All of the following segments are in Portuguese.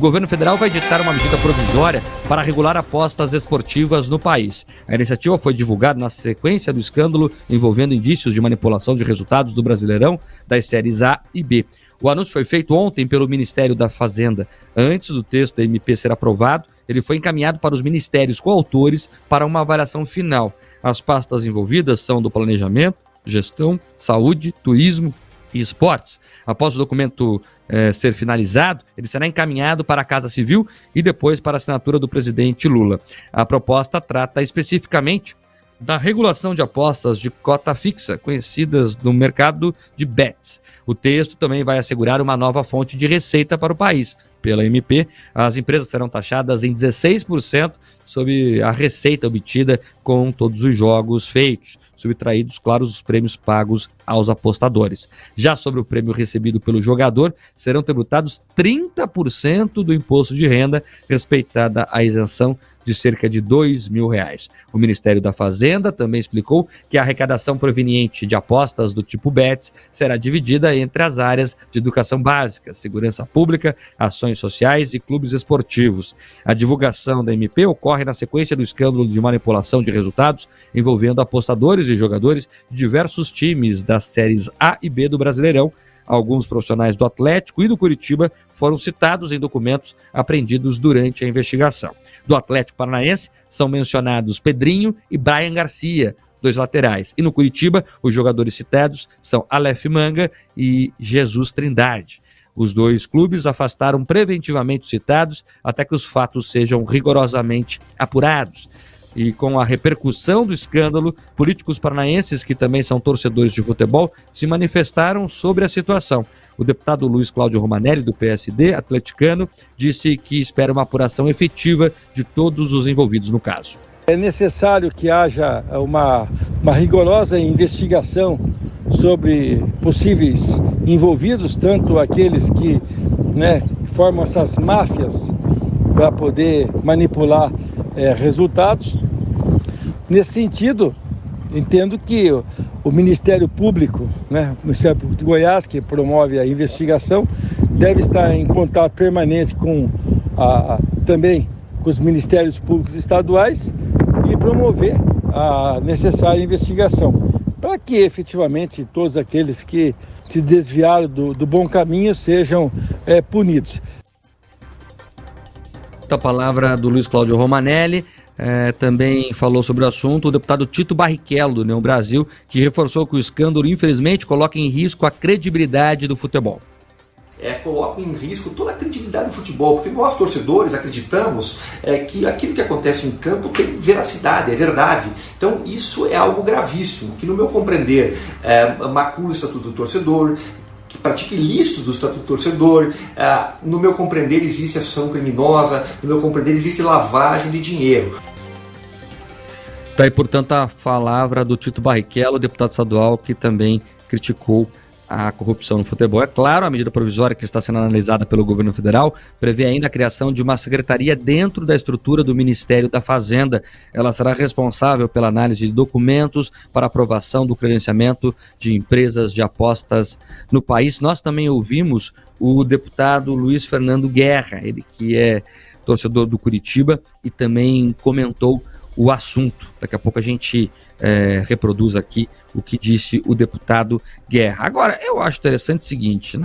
O governo federal vai editar uma medida provisória para regular apostas esportivas no país. A iniciativa foi divulgada na sequência do escândalo envolvendo indícios de manipulação de resultados do Brasileirão das séries A e B. O anúncio foi feito ontem pelo Ministério da Fazenda. Antes do texto da MP ser aprovado, ele foi encaminhado para os ministérios coautores para uma avaliação final. As pastas envolvidas são do Planejamento, Gestão, Saúde, Turismo e Esportes. Após o documento ser finalizado, ele será encaminhado para a Casa Civil e depois para a assinatura do presidente Lula. A proposta trata especificamente da regulação de apostas de cota fixa, conhecidas no mercado de bets. O texto também vai assegurar uma nova fonte de receita para o país. Pela MP, as empresas serão taxadas em 16% sobre a receita obtida com todos os jogos feitos, subtraídos, claro, os prêmios pagos aos apostadores. Já sobre o prêmio recebido pelo jogador, serão tributados 30% do imposto de renda, respeitada a isenção de cerca de R$2.000. O Ministério da Fazenda também explicou que a arrecadação proveniente de apostas do tipo bets será dividida entre as áreas de educação básica, segurança pública, ações sociais e clubes esportivos. A divulgação da MP ocorre na sequência do escândalo de manipulação de resultados envolvendo apostadores e jogadores de diversos times das séries A e B do Brasileirão. Alguns profissionais do Atlético e do Curitiba foram citados em documentos apreendidos durante a investigação. Do Atlético Paranaense são mencionados Pedrinho e Brian Garcia, 2 laterais. E no Curitiba, os jogadores citados são Aleph Manga e Jesus Trindade. Os 2 clubes afastaram preventivamente os citados até que os fatos sejam rigorosamente apurados. E com a repercussão do escândalo, políticos paranaenses que também são torcedores de futebol se manifestaram sobre a situação. O deputado Luiz Cláudio Romanelli, do PSD atleticano, disse que espera uma apuração efetiva de todos os envolvidos no caso. É necessário que haja uma rigorosa investigação sobre possíveis envolvidos, tanto aqueles que formam essas máfias para poder manipular resultados. Nesse sentido, entendo que o Ministério Público, o Ministério Público de Goiás, que promove a investigação, deve estar em contato permanente também com os Ministérios Públicos Estaduais e promover a necessária investigação, para que efetivamente todos aqueles que se desviaram do bom caminho sejam punidos. A palavra do Luiz Cláudio Romanelli. Também falou sobre o assunto o deputado Tito Barrichello, do União Brasil, que reforçou que o escândalo, infelizmente, coloca em risco a credibilidade do futebol. Coloca em risco toda a credibilidade do futebol, porque nós, torcedores, acreditamos que aquilo que acontece em campo tem veracidade, é verdade. Então isso é algo gravíssimo, que no meu compreender macula o Estatuto do Torcedor, que pratica ilícitos do Estatuto do Torcedor, no meu compreender existe ação criminosa, no meu compreender existe lavagem de dinheiro. Tá aí, portanto, a palavra do Tito Barrichello, deputado estadual, que também criticou a corrupção no futebol. É claro, a medida provisória que está sendo analisada pelo governo federal prevê ainda a criação de uma secretaria dentro da estrutura do Ministério da Fazenda. Ela será responsável pela análise de documentos para aprovação do credenciamento de empresas de apostas no país. Nós também ouvimos o deputado Luiz Fernando Guerra, ele que é torcedor do Curitiba e também comentou o assunto. Daqui a pouco a gente reproduz aqui o que disse o deputado Guerra. Agora, eu acho interessante o seguinte,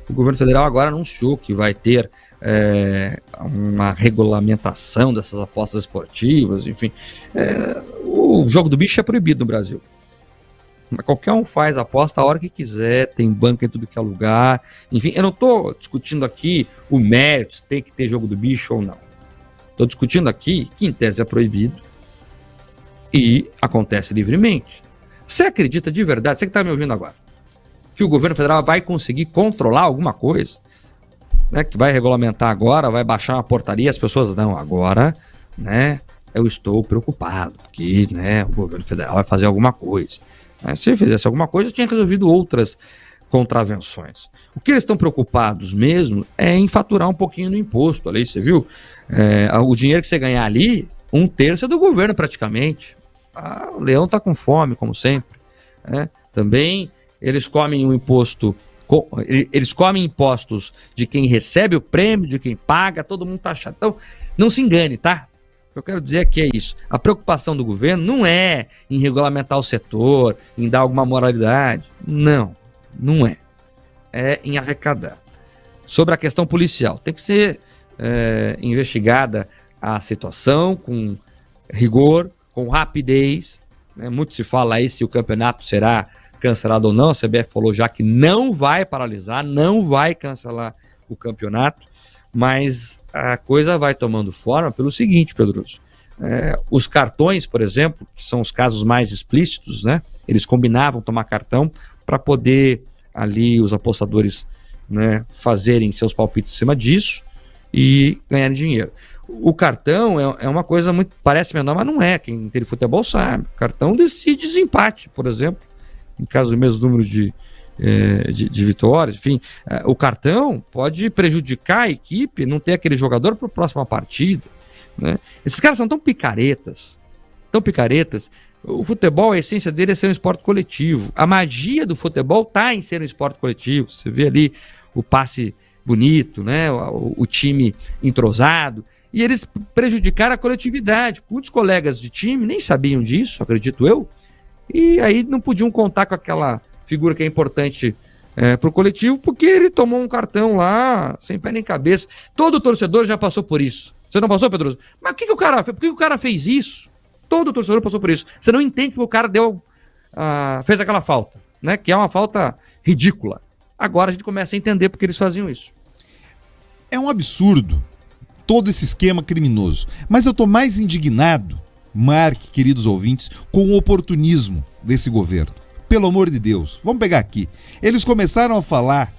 O governo federal agora anunciou que vai ter uma regulamentação dessas apostas esportivas, enfim. O jogo do bicho é proibido no Brasil. Mas qualquer um faz aposta a hora que quiser, tem banca em tudo que é lugar. Enfim, eu não estou discutindo aqui o mérito, se tem que ter jogo do bicho ou não. Estou discutindo aqui que em tese é proibido e acontece livremente. Você acredita de verdade, você que está me ouvindo agora, que o governo federal vai conseguir controlar alguma coisa? Que vai regulamentar agora, vai baixar uma portaria, as pessoas não, agora, eu estou preocupado, porque o governo federal vai fazer alguma coisa. Se fizesse alguma coisa, tinha resolvido outras contravenções. O que eles estão preocupados mesmo é em faturar um pouquinho no imposto. Ali, você viu? O dinheiro que você ganhar ali, 1/3 é do governo praticamente. O leão está com fome, como sempre. Também eles comem o imposto Eles comem impostos de quem recebe o prêmio, de quem paga, todo mundo taxado. Então, não se engane, tá? O que eu quero dizer aqui é isso. A preocupação do governo não é em regulamentar o setor, em dar alguma moralidade. Não é. É em arrecadar. Sobre a questão policial, tem que ser investigada a situação com rigor, com rapidez, né? Muito se fala aí se o campeonato será cancelado ou não. A CBF falou já que não vai paralisar, não vai cancelar o campeonato, mas a coisa vai tomando forma pelo seguinte, Pedroso. Os cartões, por exemplo, que são os casos mais explícitos, né? Eles combinavam tomar cartão para poder ali os apostadores, né, fazerem seus palpites em cima disso e ganharem dinheiro. O cartão é uma coisa muito, parece menor, mas não é. Quem entende futebol sabe. O cartão decide desempate, por exemplo, em caso do mesmo número de vitórias, enfim. O cartão pode prejudicar a equipe, não ter aquele jogador para a próxima partida, né? Esses caras são tão picaretas. O futebol, a essência dele é ser um esporte coletivo. A magia do futebol está em ser um esporte coletivo. Você vê ali o passe bonito, né? O time entrosado. E eles prejudicaram a coletividade. Muitos colegas de time nem sabiam disso, acredito eu. E aí não podiam contar com aquela figura que é importante para o coletivo, porque ele tomou um cartão lá, sem pé nem cabeça. Todo torcedor já passou por isso. Você não passou, Pedroso? Mas por que o cara fez isso? Todo torcedor passou por isso. Você não entende que o cara fez aquela falta, né? Que é uma falta ridícula. Agora a gente começa a entender porque eles faziam isso. É um absurdo todo esse esquema criminoso. Mas eu tô mais indignado, Mark, queridos ouvintes, com o oportunismo desse governo. Pelo amor de Deus, vamos pegar aqui. Eles começaram a falar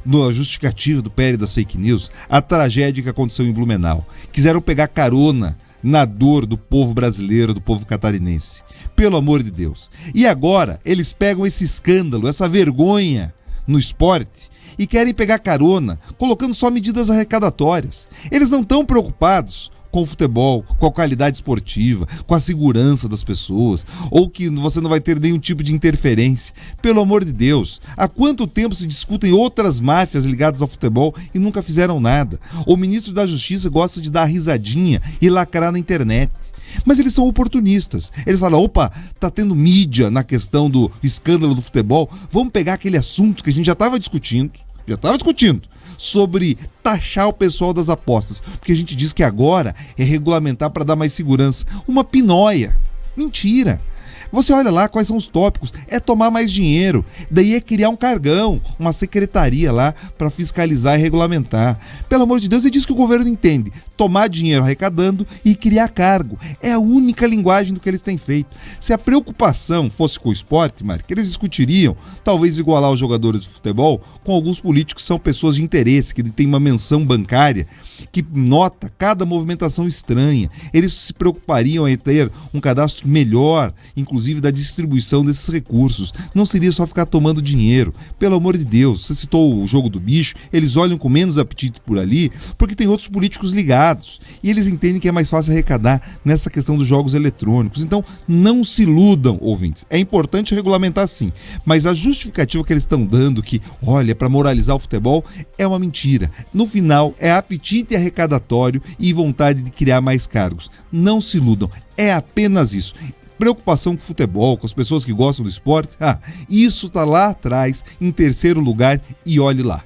na justificativa do Pérez das fake news a tragédia que aconteceu em Blumenau. Quiseram pegar carona na dor do povo brasileiro, do povo catarinense. Pelo amor de Deus. E agora eles pegam esse escândalo, essa vergonha no esporte e querem pegar carona, colocando só medidas arrecadatórias. Eles não estão preocupados com o futebol, com a qualidade esportiva, com a segurança das pessoas, ou que você não vai ter nenhum tipo de interferência. Pelo amor de Deus, há quanto tempo se discutem outras máfias ligadas ao futebol e nunca fizeram nada? O ministro da Justiça gosta de dar risadinha e lacrar na internet. Mas eles são oportunistas. Eles falam, opa, tá tendo mídia na questão do escândalo do futebol, vamos pegar aquele assunto que a gente já estava discutindo, sobre taxar o pessoal das apostas, porque a gente diz que agora é regulamentar para dar mais segurança. Uma pinóia. Mentira. Você olha lá quais são os tópicos, é tomar mais dinheiro, daí é criar um cargão, uma secretaria lá para fiscalizar e regulamentar. Pelo amor de Deus, é disso que o governo entende, tomar dinheiro arrecadando e criar cargo. É a única linguagem do que eles têm feito. Se a preocupação fosse com o esporte, Mark, eles discutiriam, talvez igualar os jogadores de futebol com alguns políticos que são pessoas de interesse, que têm uma menção bancária, que nota cada movimentação estranha. Eles se preocupariam em ter um cadastro melhor, inclusive da distribuição desses recursos. Não seria só ficar tomando dinheiro. Pelo amor de Deus, você citou o jogo do bicho, eles olham com menos apetite por ali, porque tem outros políticos ligados. E eles entendem que é mais fácil arrecadar nessa questão dos jogos eletrônicos. Então, não se iludam, ouvintes. É importante regulamentar sim, mas a justificativa que eles estão dando, que, olha, para moralizar o futebol, é uma mentira. No final, é apetite arrecadatório e vontade de criar mais cargos. Não se iludam. É apenas isso. Preocupação com o futebol, com as pessoas que gostam do esporte, isso está lá atrás, em terceiro lugar, e olhe lá.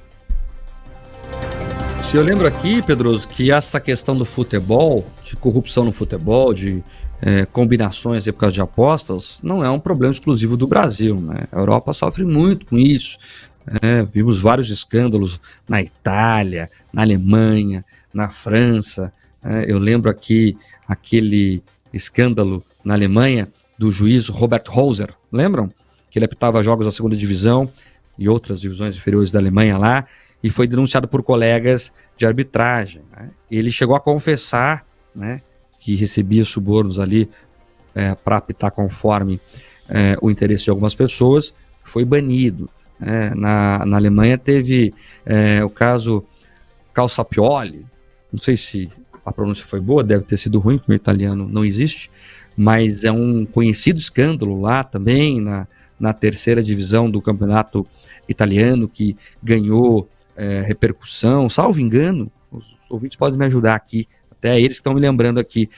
Se eu lembro aqui, Pedroso, que essa questão do futebol, de corrupção no futebol, de combinações por causa de apostas, não é um problema exclusivo do Brasil, né? A Europa sofre muito com isso. Vimos vários escândalos na Itália, na Alemanha, na França. Eu lembro aqui aquele escândalo na Alemanha do juiz Robert Hauser, lembram? Que ele apitava jogos da segunda divisão e outras divisões inferiores da Alemanha lá, e foi denunciado por colegas de arbitragem, né? Ele chegou a confessar, né, que recebia subornos ali para apitar conforme o interesse de algumas pessoas, foi banido. Na Alemanha teve o caso Calciopoli, não sei se a pronúncia foi boa, deve ter sido ruim, porque o italiano não existe, mas é um conhecido escândalo lá também, na terceira divisão do campeonato italiano, que ganhou repercussão, salvo engano, os ouvintes podem me ajudar aqui, até eles que estão me lembrando aqui,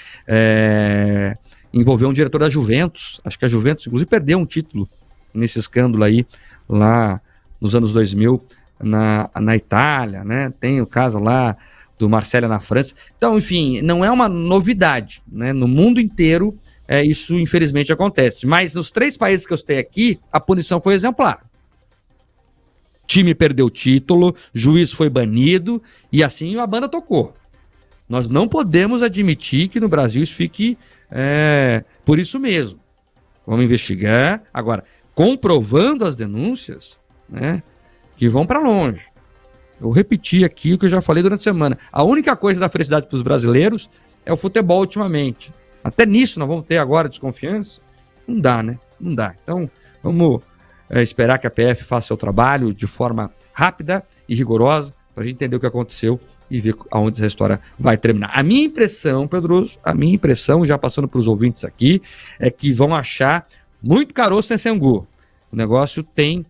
envolveu um diretor da Juventus, acho que a Juventus inclusive perdeu um título nesse escândalo aí, lá nos anos 2000, na Itália, né? Tem o caso lá do Marselha na França. Então, enfim, não é uma novidade, né? No mundo inteiro isso infelizmente acontece, mas nos 3 países que eu citei aqui, a punição foi exemplar. Time perdeu o título, juiz foi banido e assim a banda tocou. Nós não podemos admitir que no Brasil isso fique por isso mesmo. Vamos investigar. Agora, comprovando as denúncias, né, que vão para longe. Eu repeti aqui o que eu já falei durante a semana. A única coisa da felicidade para os brasileiros é o futebol ultimamente. Até nisso nós vamos ter agora desconfiança? Não dá, né? Não dá. Então, vamos esperar que a PF faça seu trabalho de forma rápida e rigorosa para a gente entender o que aconteceu e ver aonde essa história vai terminar. A minha impressão, Pedroso, já passando para os ouvintes aqui, é que vão achar muito caroço nesse angu. O negócio tem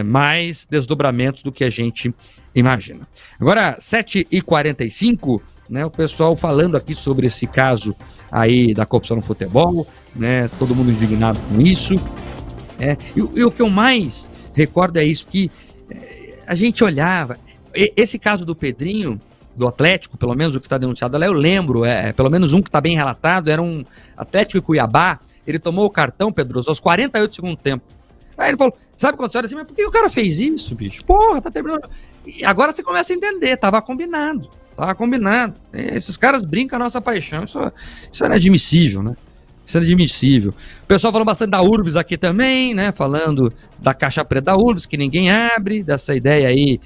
mais desdobramentos do que a gente imagina. Agora, 7h45, né, o pessoal falando aqui sobre esse caso aí da corrupção no futebol, né, todo mundo indignado com isso. E o que eu mais recordo é isso, que a gente olhava, esse caso do Pedrinho, do Atlético, pelo menos o que está denunciado lá, eu lembro, pelo menos um que está bem relatado, era um Atlético e Cuiabá, ele tomou o cartão, Pedroso, aos 48 do segundo tempo. Aí ele falou, sabe quando você olha assim, mas por que o cara fez isso, bicho? Porra, tá terminando. E agora você começa a entender, tava combinado. Esses caras brincam a nossa paixão, isso é inadmissível, né? Isso é inadmissível. O pessoal falando bastante da Urbis aqui também, né? Falando da caixa preta da Urbis, que ninguém abre, dessa ideia aí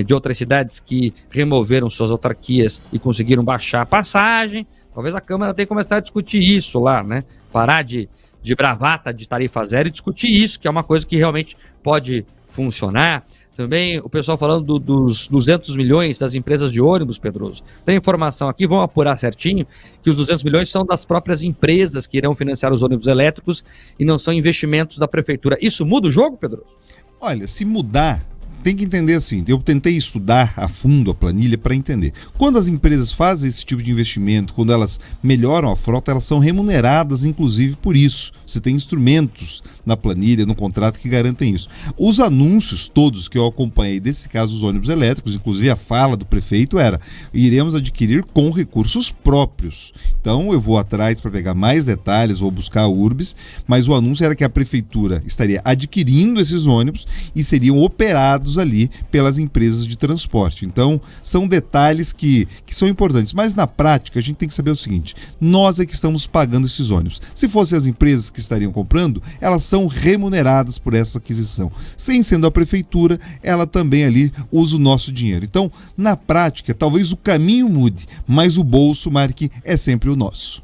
de outras cidades que removeram suas autarquias e conseguiram baixar a passagem. Talvez a Câmara tenha que começar a discutir isso lá, né? Parar de bravata de tarifa zero e discutir isso, que é uma coisa que realmente pode funcionar. Também o pessoal falando dos 200 milhões das empresas de ônibus, Pedroso. Tem informação aqui, vamos apurar certinho, que os 200 milhões são das próprias empresas que irão financiar os ônibus elétricos e não são investimentos da prefeitura. Isso muda o jogo, Pedroso? Olha, se mudar, tem que entender assim, eu tentei estudar a fundo a planilha para entender. Quando as empresas fazem esse tipo de investimento, quando elas melhoram a frota, elas são remuneradas inclusive por isso. Você tem instrumentos na planilha, no contrato que garantem isso. Os anúncios todos que eu acompanhei desse caso dos ônibus elétricos, inclusive a fala do prefeito era: iremos adquirir com recursos próprios. Então eu vou atrás para pegar mais detalhes, vou buscar a Urbis, mas o anúncio era que a prefeitura estaria adquirindo esses ônibus e seriam operados ali pelas empresas de transporte. Então, são detalhes que são importantes. Mas, na prática, a gente tem que saber o seguinte: nós é que estamos pagando esses ônibus. Se fossem as empresas que estariam comprando, elas são remuneradas por essa aquisição. Sem sendo a prefeitura, ela também ali usa o nosso dinheiro. Então, na prática, talvez o caminho mude, mas o bolso, Marque, é sempre o nosso.